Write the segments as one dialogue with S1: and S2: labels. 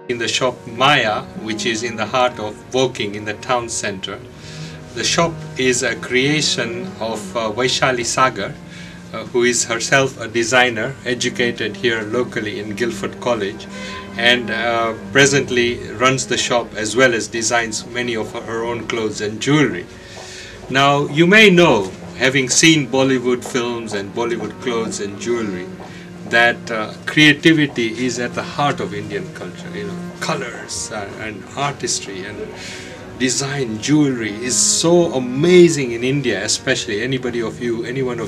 S1: In the shop Maia, which is in the heart of Woking in the town centre. The shop is a creation of Vaishali Sagar, who is herself a designer, educated here locally in Guildford College, and presently runs the shop as well as designs many of her own clothes and jewellery. Now, you may know, having seen Bollywood films and Bollywood clothes and jewellery, that creativity is at the heart of Indian culture. You know, colors and artistry and design, jewelry is so amazing in India, especially anyone of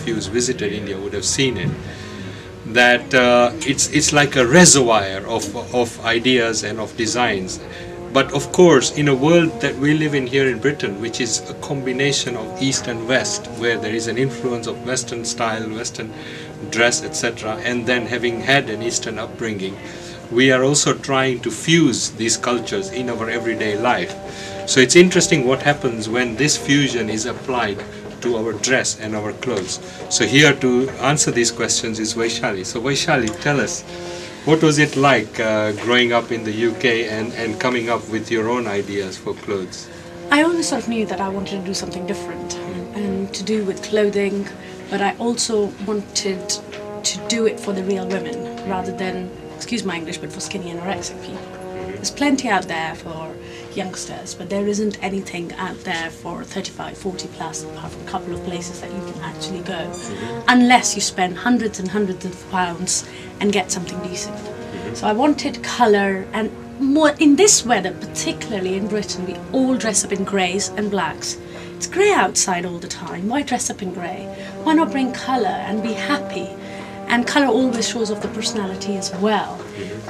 S1: you who's visited India would have seen it, that it's like a reservoir of ideas and of designs. But of course, in a world that we live in here in Britain, which is a combination of East and West, where there is an influence of Western style, Western dress, etc., and then having had an Eastern upbringing, we are also trying to fuse these cultures in our everyday life. So it's interesting what happens when this fusion is applied to our dress and our clothes. So here to answer these questions is Vaishali. So Vaishali, tell us, what was it like growing up in the UK and coming up with your own ideas for clothes?
S2: I always sort of knew that I wanted to do something different and to do with clothing, but I also wanted to do it for the real women rather than, excuse my English, but for skinny anorexic people. There's plenty out there for youngsters, but there isn't anything out there for 35, 40 plus, apart from a couple of places that you can actually go, unless you spend hundreds and hundreds of pounds and get something decent. So I wanted colour, and more in this weather, particularly in Britain, we all dress up in greys and blacks. It's grey outside all the time. Why dress up in grey? Why not bring colour and be happy? And colour always shows off the personality as well,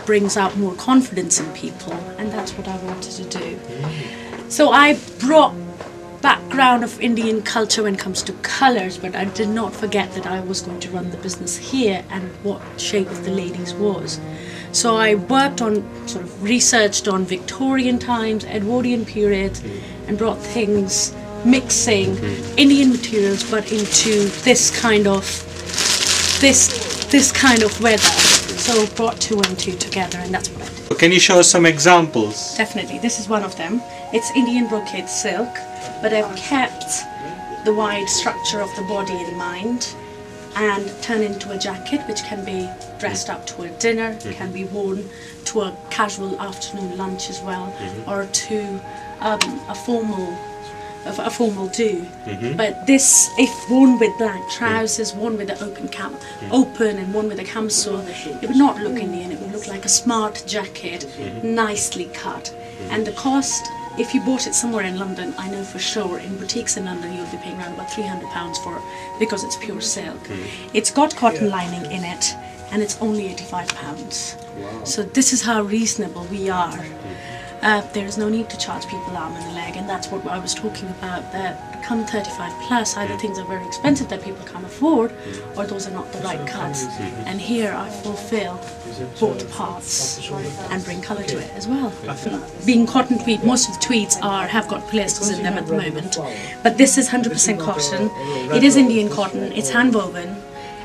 S2: brings out more confidence in people, and that's what I wanted to do. So I brought background of Indian culture when it comes to colours, but I did not forget that I was going to run the business here and what shape of the ladies was. So I worked on, sort of researched on Victorian times, Edwardian period, and brought things, mixing Indian materials but into this kind of weather. So brought two and two together, and that's what I did.
S1: Can you show us some examples?
S2: Definitely, this is one of them. It's Indian brocade silk, but I've kept the wide structure of the body in mind and turned into a jacket which can be dressed up to a dinner, can be worn to a casual afternoon lunch as well, or to a formal do. But this, if worn with black trousers, worn with an open and worn with a camisole, it would not look Indian. It would look like a smart jacket, nicely cut. And the cost, if you bought it somewhere in London, I know for sure in boutiques in London you'll be paying around about £300 for it, because it's pure silk. It's got cotton lining in it, and it's only £85.
S1: Wow.
S2: So this is how reasonable we are. There is no need to charge people arm and a leg, and that's what I was talking about, that come 35 plus, either things are very expensive that people can't afford, or those are not the right cuts. And here I fulfill both parts and bring colour to it as well. Being cotton tweed, most of the tweeds have got polyesters in them at the moment, but this is 100% cotton. It is Indian cotton, it's hand woven,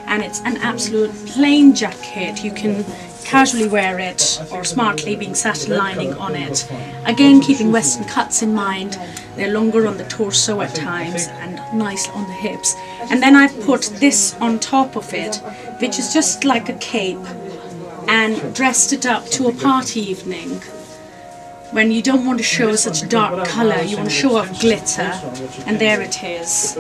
S2: and it's an absolute plain jacket. You can casually wear it or smartly, being satin lining on it. Again, keeping Western cuts in mind. They're longer on the torso at times and nice on the hips. And then I've put this on top of it, which is just like a cape, and dressed it up to a party evening. When you don't want to show such dark colour, you want to show off glitter, and there it is.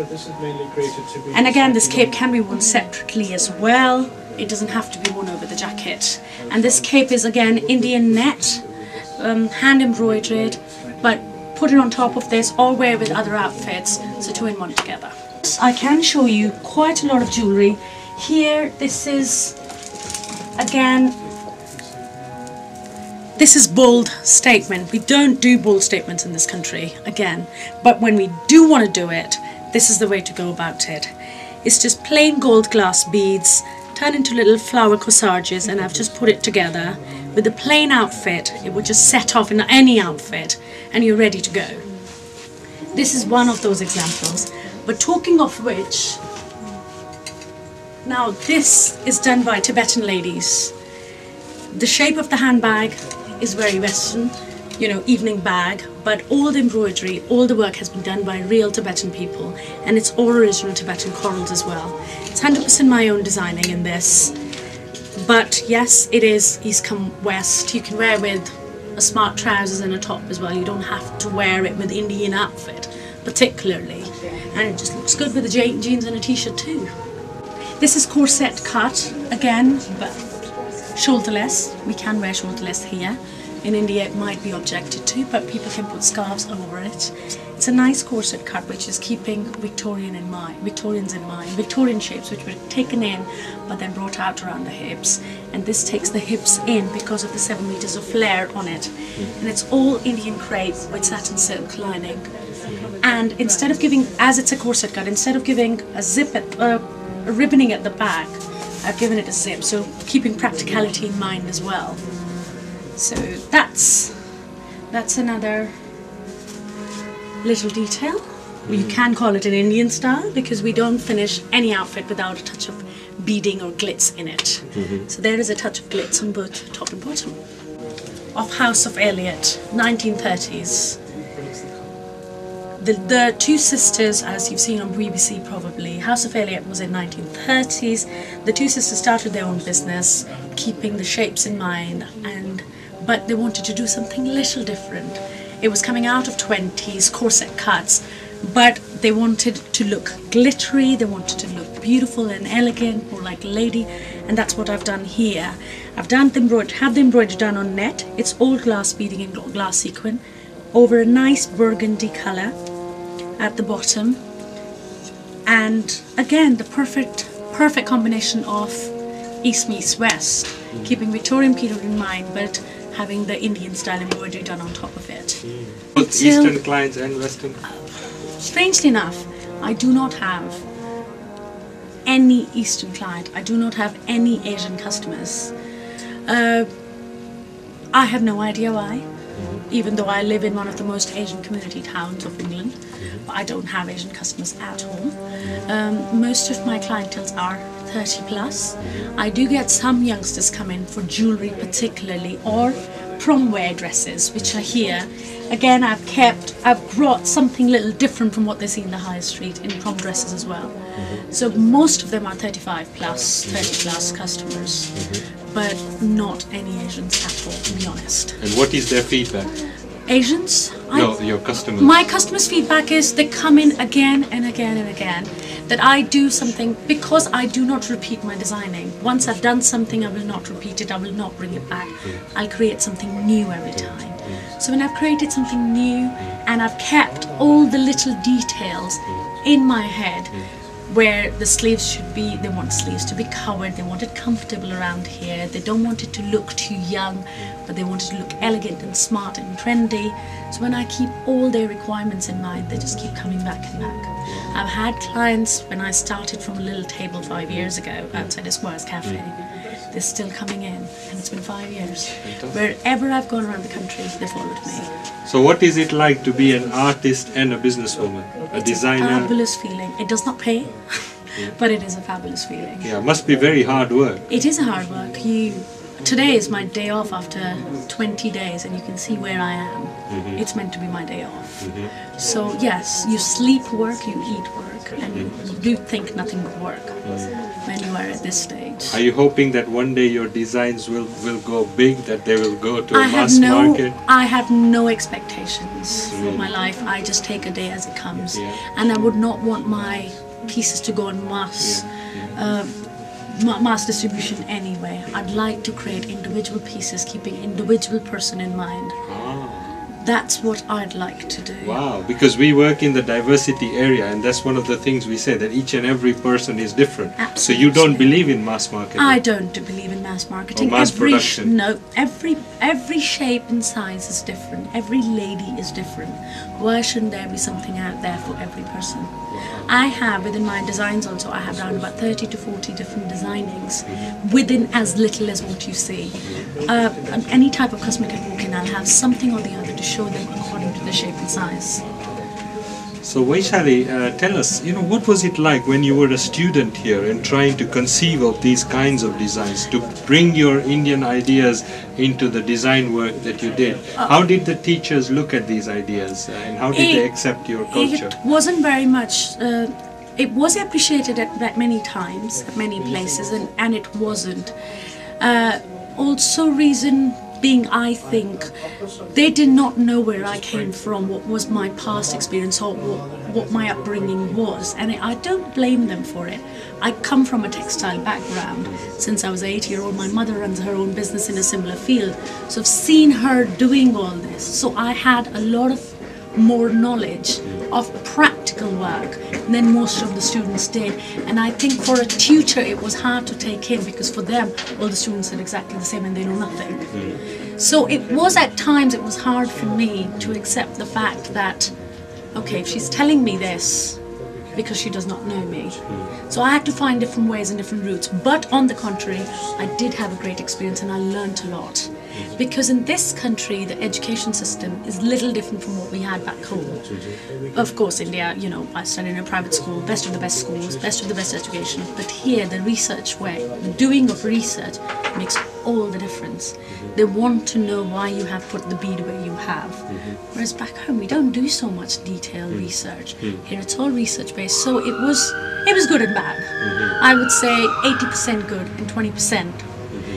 S2: And again, this cape can be worn separately as well. It doesn't have to be worn over the jacket. And this cape is again Indian net, hand embroidered, but put it on top of this or wear with other outfits, so two in one together. I can show you quite a lot of jewellery. Here, this is, again, this is bold statement. We don't do bold statements in this country, again, but when we do want to do it, this is the way to go about it. It's just plain gold glass beads turned into little flower corsages, and I've just put it together with a plain outfit. It would just set off in any outfit and you're ready to go. This is one of those examples. But talking of which, now this is done by Tibetan ladies. The shape of the handbag is very Western, you know, evening bag, but all the embroidery, all the work has been done by real Tibetan people, and it's all original Tibetan corals as well. It's 100% my own designing in this, but yes, it is East come West. You can wear with a smart trousers and a top as well. You don't have to wear it with Indian outfit particularly, and it just looks good with the jeans and a t-shirt too. This is corset cut again, but shoulderless. We can wear shoulderless here. In India it might be objected to, but people can put scarves over it. It's a nice corset cut which is keeping Victorians in mind, Victorian shapes which were taken in but then brought out around the hips, and this takes the hips in because of the 7 meters of flare on it. And it's all Indian crepe with satin silk lining. And instead of giving, as it's a corset cut, instead of giving a zip at, a ribboning at the back, I've given it a zip, so keeping practicality in mind as well. So that's another little detail. You can call it an Indian style because we don't finish any outfit without a touch of beading or glitz in it. So there is a touch of glitz on both top and bottom. Of House of Elliot, 1930s. The two sisters, as you've seen on BBC probably, House of Elliot was in 1930s. The two sisters started their own business, keeping the shapes in mind, but they wanted to do something a little different. It was coming out of 20s, corset cuts, but they wanted to look glittery, they wanted to look beautiful and elegant, more like a lady, and that's what I've done here. I've done the embroidery done on net. It's all glass beading and glass sequin over a nice burgundy colour at the bottom, and again the perfect combination of East meets West, keeping Victorian period in mind but having the Indian style embroidery done on top of it.
S1: Both Eastern clients and Western?
S2: Strangely enough, I do not have any Eastern client. I do not have any Asian customers. I have no idea why, even though I live in one of the most Asian community towns of England. But I don't have Asian customers at all. Most of my clientels are 30 plus. I do get some youngsters come in for jewellery particularly, or prom wear dresses, which are here. Again, I've brought something a little different from what they see in the high street in prom dresses as well. So most of them are 35 plus, 30 plus customers, but not any Asians at all, to be honest.
S1: And what is their feedback?
S2: Asians?
S1: No, your customers.
S2: My customers' feedback is they come in again and again and again, that I do something, because I do not repeat my designing. Once I've done something, I will not repeat it, I will not bring it back. I'll create something new every time. So when I've created something new and I've kept all the little details in my head, where the sleeves should be, they want sleeves to be covered, they want it comfortable around here, they don't want it to look too young, but they want it to look elegant and smart and trendy. So when I keep all their requirements in mind, they just keep coming back and back. I've had clients when I started from a little table 5 years ago outside a Square's Cafe. They're still coming in, and it's been 5 years. Wherever I've gone around the country, they followed me.
S1: So what is it like to be an artist and a businesswoman, a designer?
S2: It's a fabulous feeling. It does not pay, but it is a fabulous feeling.
S1: Yeah, must be very hard work.
S2: It is a hard work. Today is my day off after 20 days, and you can see where I am. It's meant to be my day off. So yes, you sleep work, you eat work, and you do think nothing but work when you are at this stage.
S1: Are you hoping that one day your designs will go big, that they will go to a mass market?
S2: I have no expectations for my life. I just take a day as it comes. And I would not want my pieces to go on mass distribution anyway. I'd like to create individual pieces, keeping individual person in mind. That's what I'd like to do.
S1: Wow, because we work in the diversity area, and that's one of the things we say, that each and every person is different.
S2: Absolutely.
S1: So you don't believe in mass marketing?
S2: I don't believe in mass marketing.
S1: Or mass production?
S2: No, every shape and size is different. Every lady is different. Why shouldn't there be something out there for every person? I have, within my designs also, I have around about 30 to 40 different designings within as little as what you see. Any type of customer can walk in, I'll have something or the other to show them according to the shape and size.
S1: So Vaishali, tell us, what was it like when you were a student here and trying to conceive of these kinds of designs, to bring your Indian ideas into the design work that you did? How did the teachers look at these ideas and how did they accept your culture?
S2: It wasn't very much. It was appreciated at many times, at many places, and it wasn't. Also, reason being, I think, they did not know where I came from, what was my past experience or what my upbringing was, and I don't blame them for it. I come from a textile background. Since I was 8-year-old, my mother runs her own business in a similar field, so I've seen her doing all this. So I had a lot of more knowledge of practical work than most of the students did, and I think for a tutor it was hard to take in, because for them all the students are exactly the same and they know nothing. So it was, at times it was hard for me to accept the fact that, okay, if she's telling me this because she does not know me. So I had to find different ways and different routes, but on the contrary, I did have a great experience and I learnt a lot. Because in this country, the education system is little different from what we had back home. Of course, India, I studied in a private school, best of the best schools, best of the best education. But here, the research way, the doing of research makes all the difference. They want to know why you have put the bead where you have. Whereas back home, we don't do so much detailed research. Here, it's all research based. So it was good and bad. I would say 80% good and 20%.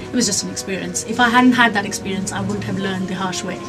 S2: It was just an experience. If I hadn't had that experience, I wouldn't have learned the harsh way.